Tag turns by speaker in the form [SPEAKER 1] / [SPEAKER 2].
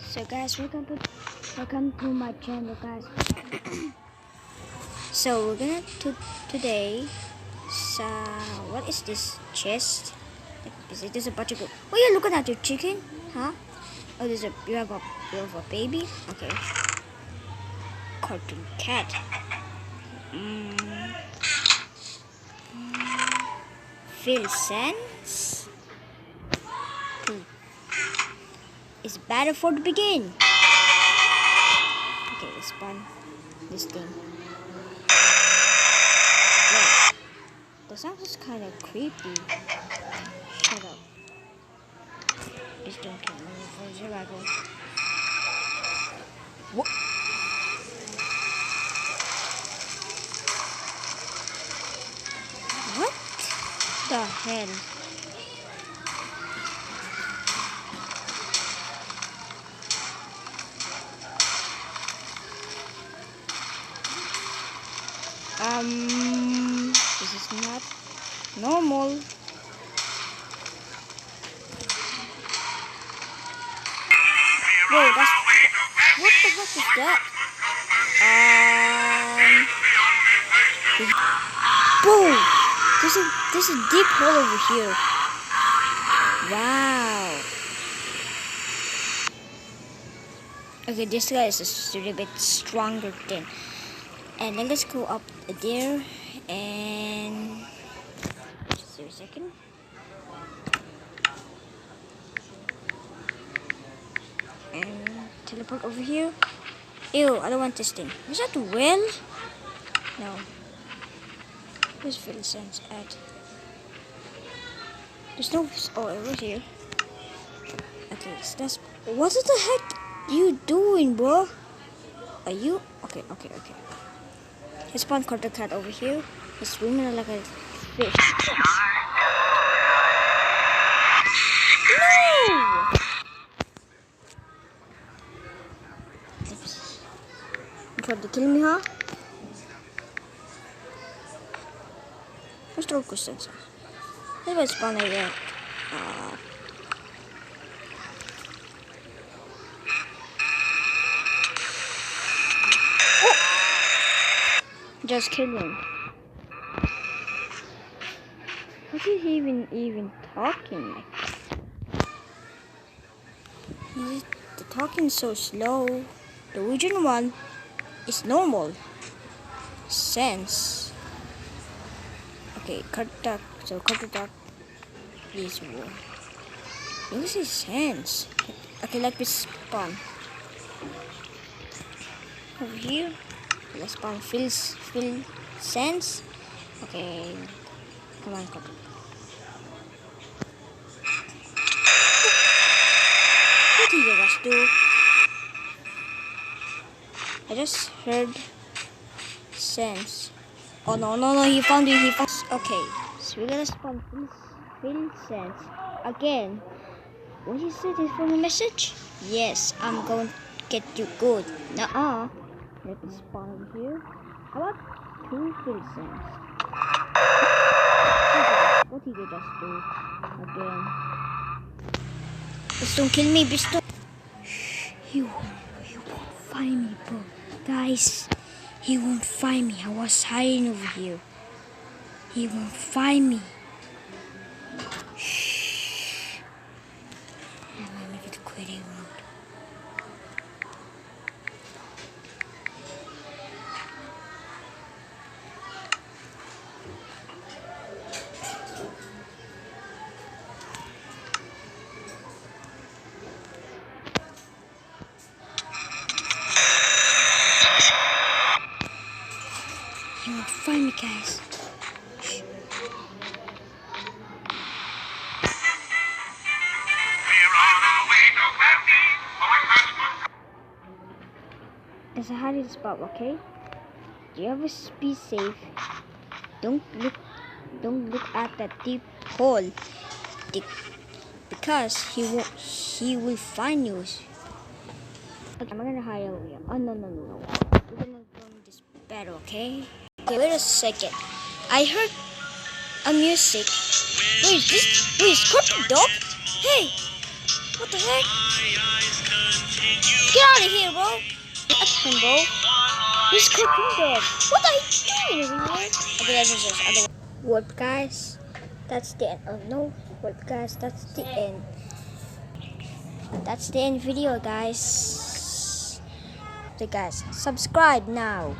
[SPEAKER 1] So guys, welcome to my channel, guys. So we're gonna today. So what is this chest? Is it a bunch of? Oh, you're looking at your chicken, huh? Oh, you have a baby. Okay. Cartoon cat. Feel sense. It's better for the begin. Okay, let's spawn this thing. Wait, the sound is kind of creepy. Shut up. Just don't kill me for survival. What? What the hell? This is not normal. Whoa, that's what the heck is that? Boom! There's a deep hole over here. Wow. Okay, this guy is a little bit stronger than. And then let's go up there and just a second. And teleport over here. Ew, I don't want this thing. Is that well? No. Where's Phil Sense at? There's no. Oh, over here. Okay, so that's. What the heck you doing, bro? Are you okay? Let's spawn Carter Cat over here. He's swimming like a fish. No! Oops. You tried to kill me, huh? Where's the questions? Let's go spawn again. Just kill him. What is he even talking like that? The talking is so slow. The original one is normal. Sense. Okay, cut that. So cut it out. Please, war. This is sense. Okay, let me spawn over here. Let's spawn fill sense. Okay, come on, cut it. What did you just do? I just heard sense. Oh no, he found it, Okay, so we're gonna spawn fill sense again. What is it? Is from a message? Yes, I'm going to get you good. Nuh-uh. Let me spawn over here. How about 2 fill sense? What did you just do? Again. Just don't kill me, bitch. He won't find me, bro. Guys, he won't find me. I was hiding over here. He won't find me. Shh. I'm gonna make it a quitting mode. He won't find me, guys. Shh. There's a hiding spot, okay? Do you ever be safe? Don't look at that deep hole, because he will find you. Okay, I'm gonna hide over here. Oh no. We're gonna go in this battle, okay? Okay, wait a second. I heard a music. Wait, is this? Wait, is Scorpion Dog? Hey, What the heck? Get out of here, bro. That's him, bro. He's cooking dog. What are you doing over here? Okay, that's just other. What, guys? That's the end. Oh no. What, guys? That's the end. That's the end video, guys. Okay, guys, subscribe now.